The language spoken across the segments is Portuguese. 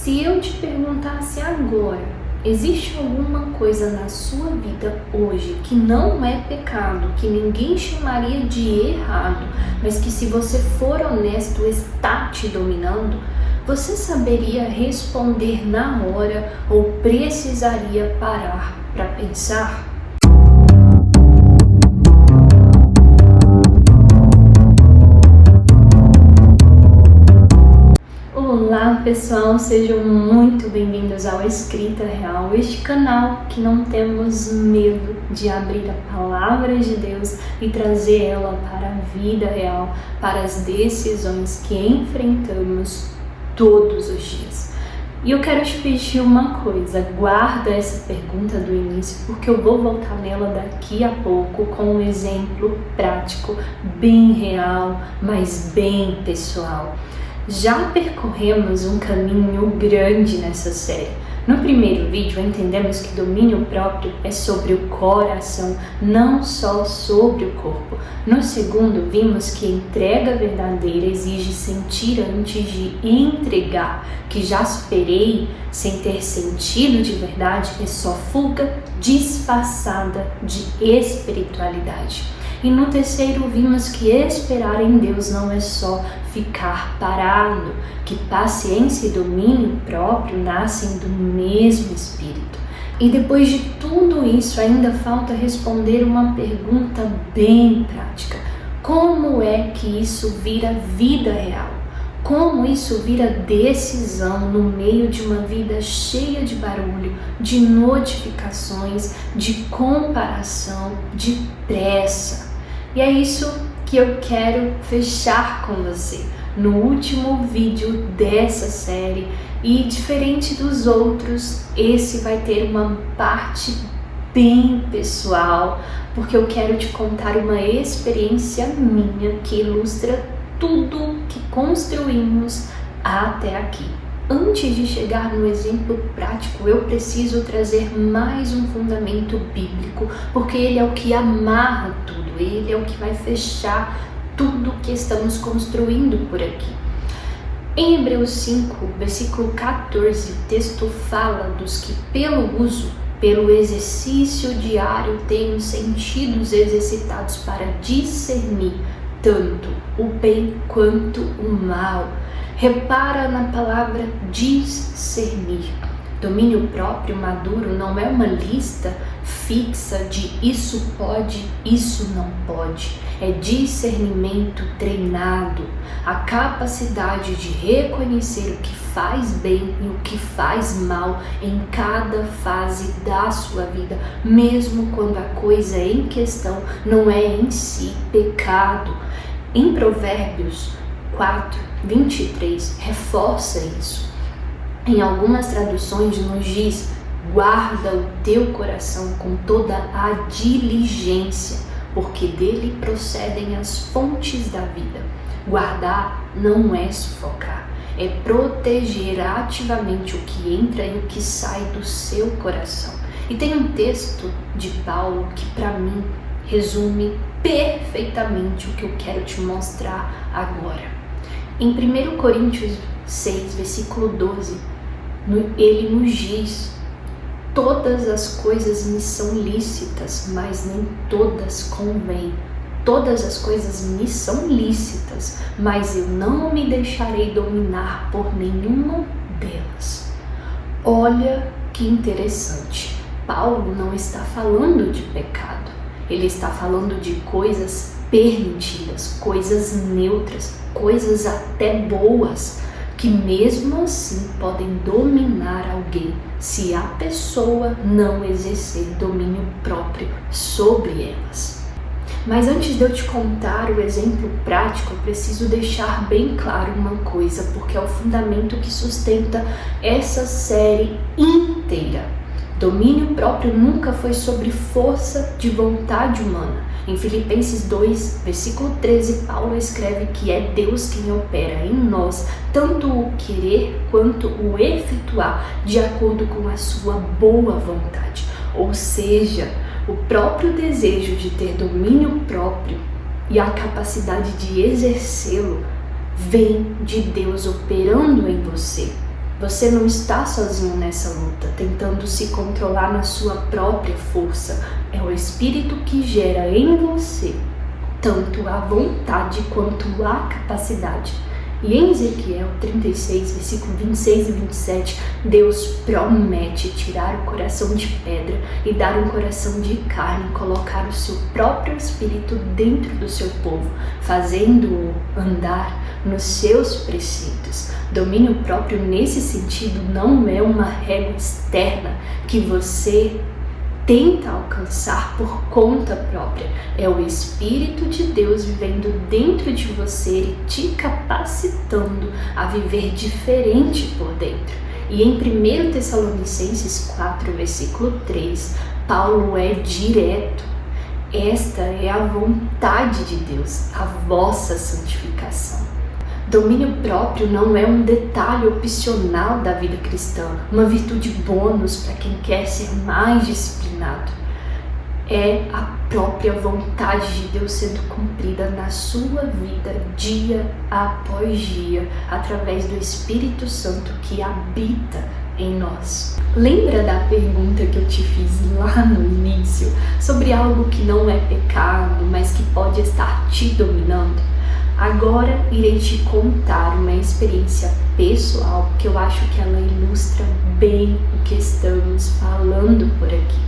Se eu te perguntasse agora, existe alguma coisa na sua vida hoje que não é pecado, que ninguém chamaria de errado, mas que se você for honesto está te dominando, você saberia responder na hora ou precisaria parar para pensar? Olá pessoal, sejam muito bem-vindos ao Escrita Real, este canal que não temos medo de abrir a palavra de Deus e trazer ela para a vida real, para as decisões que enfrentamos todos os dias. E eu quero te pedir uma coisa, guarda essa pergunta do início, porque eu vou voltar nela daqui a pouco com um exemplo prático, bem real, mas bem pessoal. Já percorremos um caminho grande nessa série. No primeiro vídeo entendemos que domínio próprio é sobre o coração, não só sobre o corpo. No segundo vimos que entrega verdadeira exige sentir antes de entregar, que já superei sem ter sentido de verdade é só fuga disfarçada de espiritualidade. E no terceiro vimos que esperar em Deus não é só ficar parado, que paciência e domínio próprio nascem do mesmo Espírito. E depois de tudo isso ainda falta responder uma pergunta bem prática. Como é que isso vira vida real? Como isso vira decisão no meio de uma vida cheia de barulho, de notificações, de comparação, de pressa? E é isso que eu quero fechar com você no último vídeo dessa série. E diferente dos outros, esse vai ter uma parte bem pessoal, porque eu quero te contar uma experiência minha que ilustra tudo que construímos até aqui. Antes de chegar no exemplo prático, eu preciso trazer mais um fundamento bíblico, porque ele é o que amarra tudo, ele é o que vai fechar tudo que estamos construindo por aqui. Em Hebreus 5, versículo 14, o texto fala dos que pelo exercício diário têm os sentidos exercitados para discernir tanto o bem quanto o mal. Repara na palavra discernir. Domínio próprio maduro não é uma lista fixa de isso pode, isso não pode. É discernimento treinado, a capacidade de reconhecer o que faz bem e o que faz mal em cada fase da sua vida, mesmo quando a coisa em questão não é em si pecado. Em Provérbios 4:23 reforça isso. Em algumas traduções nos diz: guarda o teu coração com toda a diligência, porque dele procedem as fontes da vida. Guardar não é sufocar, é proteger ativamente o que entra e o que sai do seu coração. E tem um texto de Paulo que para mim resume perfeitamente o que eu quero te mostrar agora. Em 1 Coríntios 6, versículo 12, ele nos diz: todas as coisas me são lícitas, mas nem todas convêm. Todas as coisas me são lícitas, mas eu não me deixarei dominar por nenhuma delas. Olha que interessante. Paulo não está falando de pecado. Ele está falando de coisas permitidas, coisas neutras, coisas até boas, que mesmo assim podem dominar alguém se a pessoa não exercer domínio próprio sobre elas. Mas antes de eu te contar o exemplo prático, eu preciso deixar bem claro uma coisa, porque é o fundamento que sustenta essa série inteira. Domínio próprio nunca foi sobre força de vontade humana. Em Filipenses 2, versículo 13, Paulo escreve que é Deus quem opera em nós, tanto o querer quanto o efetuar, de acordo com a sua boa vontade. Ou seja, o próprio desejo de ter domínio próprio e a capacidade de exercê-lo vem de Deus operando em você. Você não está sozinho nessa luta, tentando se controlar na sua própria força. É o Espírito que gera em você tanto a vontade quanto a capacidade. E em Ezequiel 36, versículo 26 e 27, Deus promete tirar o coração de pedra e dar um coração de carne, colocar o seu próprio Espírito dentro do seu povo, fazendo-o andar nos seus preceitos. Domínio próprio nesse sentido não é uma régua externa que você tenta alcançar por conta própria. É o Espírito de Deus vivendo dentro de você e te capacitando a viver diferente por dentro. E em 1 Tessalonicenses 4, versículo 3, Paulo é direto. Esta é a vontade de Deus, a vossa santificação. Domínio próprio não é um detalhe opcional da vida cristã, uma virtude bônus para quem quer ser mais disciplinado. É a própria vontade de Deus sendo cumprida na sua vida dia após dia, através do Espírito Santo que habita em nós. Lembra da pergunta que eu te fiz lá no início sobre algo que não é pecado, mas que pode estar te dominando? Agora irei te contar uma experiência pessoal que eu acho que ela ilustra bem o que estamos falando por aqui.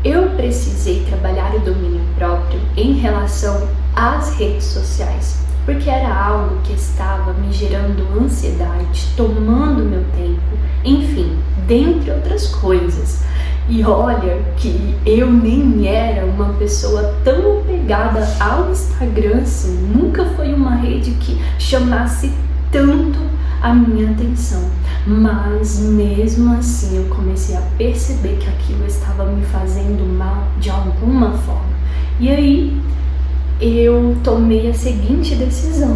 Eu precisei trabalhar o domínio próprio em relação às redes sociais, porque era algo que estava me gerando ansiedade, tomando meu tempo, enfim, dentre outras coisas. E olha que eu nem era uma pessoa tão apegada ao Instagram, assim, nunca foi uma rede que chamasse tanto a minha atenção. Mas mesmo assim eu comecei a perceber que aquilo estava me fazendo mal de alguma forma. E aí eu tomei a seguinte decisão: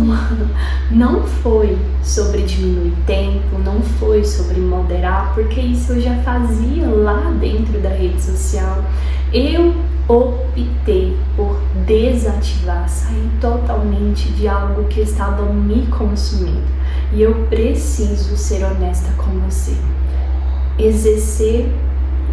não foi sobre diminuir tempo, não foi sobre moderar, porque isso eu já fazia lá dentro da rede social. Eu optei por desativar, sair totalmente de algo que estava me consumindo. E eu preciso ser honesta com você. Exercer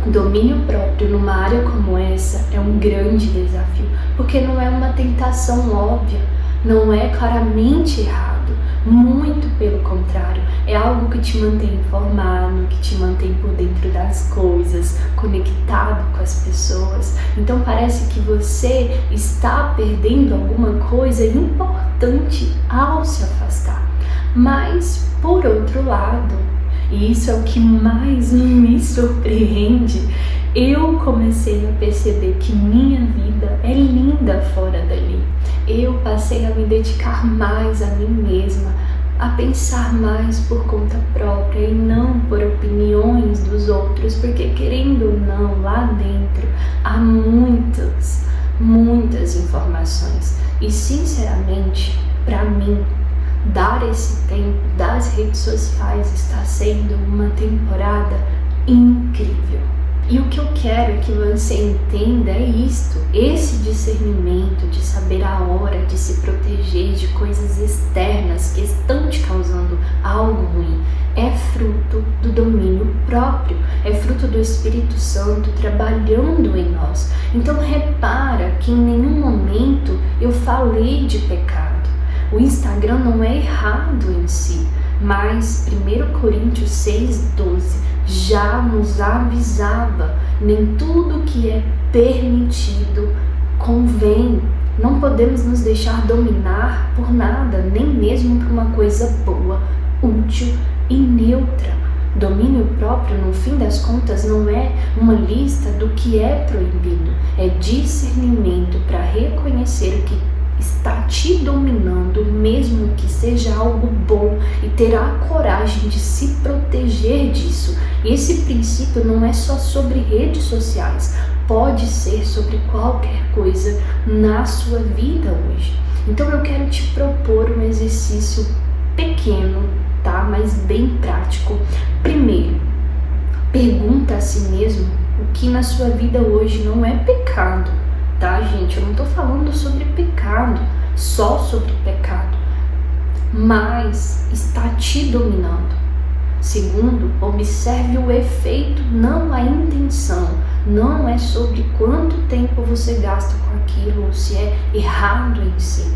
domínio próprio numa área como essa é um grande desafio, porque não é uma tentação óbvia, não é claramente errado, muito pelo contrário, é algo que te mantém informado, que te mantém por dentro das coisas, conectado com as pessoas. Então parece que você está perdendo alguma coisa importante ao se afastar. Mas, por outro lado, e isso é o que mais me surpreende, eu comecei a perceber que minha vida é linda fora dali. Eu passei a me dedicar mais a mim mesma, a pensar mais por conta própria e não por opiniões dos outros, porque querendo ou não, lá dentro há muitas informações. E sinceramente, para mim, dar esse tempo das redes sociais está sendo uma temporada incrível. E o que eu quero que você entenda é isto, esse discernimento de saber a hora de se proteger de coisas externas que estão te causando algo ruim. É fruto do domínio próprio, é fruto do Espírito Santo trabalhando em nós. Então repara que em nenhum momento eu falei de pecado. O Instagram não é errado em si, mas 1 Coríntios 6,12 já nos avisava: nem tudo que é permitido convém. Não podemos nos deixar dominar por nada, nem mesmo por uma coisa boa, útil e neutra. Domínio próprio, no fim das contas, não é uma lista do que é proibido, é discernimento para reconhecer o que está te dominando, mesmo que seja algo bom, e ter a coragem de se proteger disso. E esse princípio não é só sobre redes sociais, pode ser sobre qualquer coisa na sua vida hoje. Então eu quero te propor um exercício pequeno, tá? Mas bem prático. Primeiro, pergunta a si mesmo o que na sua vida hoje não é pecado. Tá, gente? Eu não tô falando sobre pecado, só sobre pecado, mas está te dominando. Segundo, observe o efeito, não a intenção. Não é sobre quanto tempo você gasta com aquilo ou se é errado em si.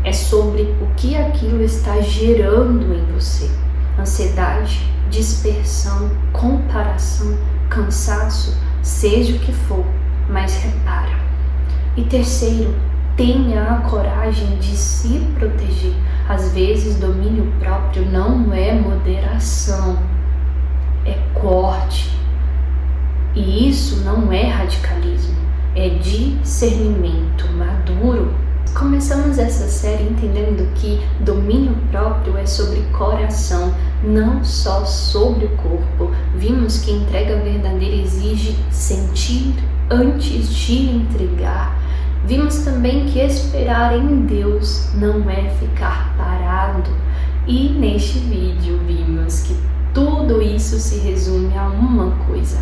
É sobre o que aquilo está gerando em você. Ansiedade, dispersão, comparação, cansaço, seja o que for, mas repara. E terceiro, tenha a coragem de se proteger. Às vezes, domínio próprio não é moderação, é corte. E isso não é radicalismo, é discernimento maduro. Começamos essa série entendendo que domínio próprio é sobre coração, não só sobre o corpo. Vimos que entrega verdadeira exige sentir antes de entregar. Vimos também que esperar em Deus não é ficar parado. E neste vídeo vimos que tudo isso se resume a uma coisa: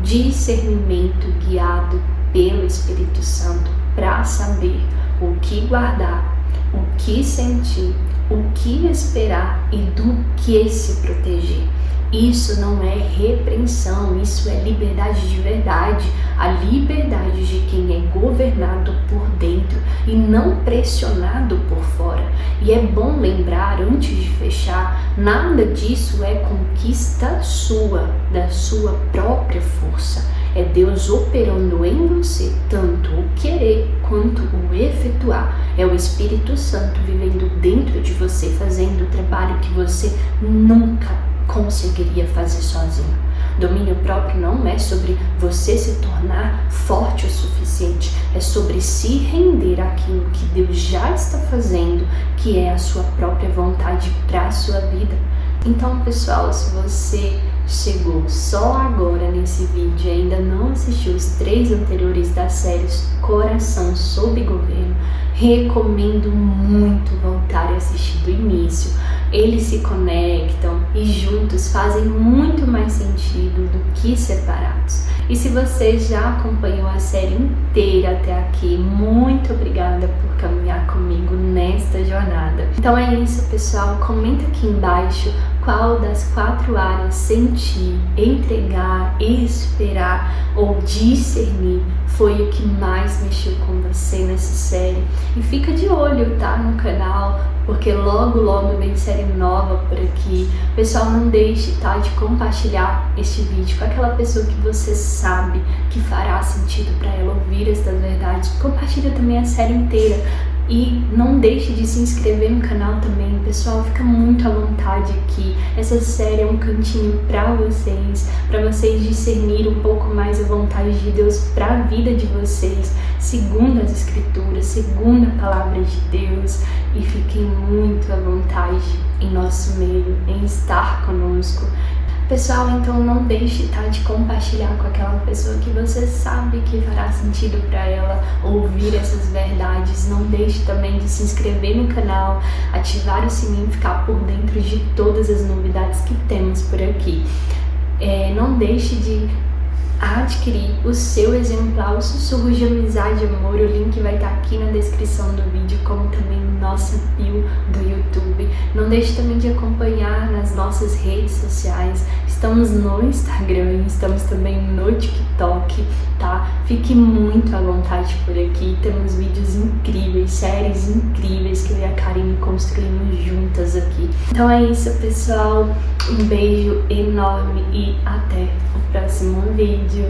discernimento guiado pelo Espírito Santo para saber o que guardar, o que sentir, o que esperar e do que se proteger. Isso não é repreensão, isso é liberdade de verdade, a liberdade de quem é governado por dentro e não pressionado por fora. E é bom lembrar, antes de fechar, nada disso é conquista sua, da sua própria força. É Deus operando em você, tanto o querer quanto o efetuar. É o Espírito Santo vivendo dentro de você, fazendo o trabalho que você nunca conseguiria fazer sozinho. Domínio próprio não é sobre você se tornar forte o suficiente, é sobre se render àquilo que Deus já está fazendo, que é a sua própria vontade para a sua vida. Então, pessoal, se você chegou só agora nesse vídeo e ainda não assistiu os 3 anteriores da série Coração sob Governo, recomendo muito voltar a assistir do início. Eles se conectam e juntos fazem muito mais sentido do que separados. E se você já acompanhou a série inteira até aqui, muito obrigada por caminhar comigo nesta jornada. Então é isso, pessoal. Comenta aqui embaixo qual das 4 áreas sentir, entregar, esperar ou discernir foi o que mais mexeu com você nessa série. E fica de olho, tá, no canal, porque logo vem série nova por aqui. Pessoal, não deixe, tá, de compartilhar este vídeo com aquela pessoa que você sabe que fará sentido para ela ouvir estas verdades. Compartilha também a série inteira. E não deixe de se inscrever no canal também, pessoal, fica muito à vontade aqui. Essa série é um cantinho para vocês discernirem um pouco mais a vontade de Deus para a vida de vocês, segundo as Escrituras, segundo a Palavra de Deus. E fiquem muito à vontade em nosso meio, em estar conosco. Pessoal, então não deixe, tá, de compartilhar com aquela pessoa que você sabe que fará sentido para ela ouvir essas verdades. Não deixe também de se inscrever no canal, ativar o sininho e ficar por dentro de todas as novidades que temos por aqui. Não deixe de adquirir o seu exemplar, o Sussurros de Amizade e Amor. O link vai estar aqui na descrição do vídeo, como também no nosso bio do YouTube. Não deixe também de acompanhar nas nossas redes sociais. Estamos no Instagram, estamos também no TikTok, tá? Fique muito à vontade por aqui. Temos vídeos incríveis, séries incríveis que eu e a Karine construímos juntas aqui. Então é isso, pessoal. Um beijo enorme e até o próximo vídeo.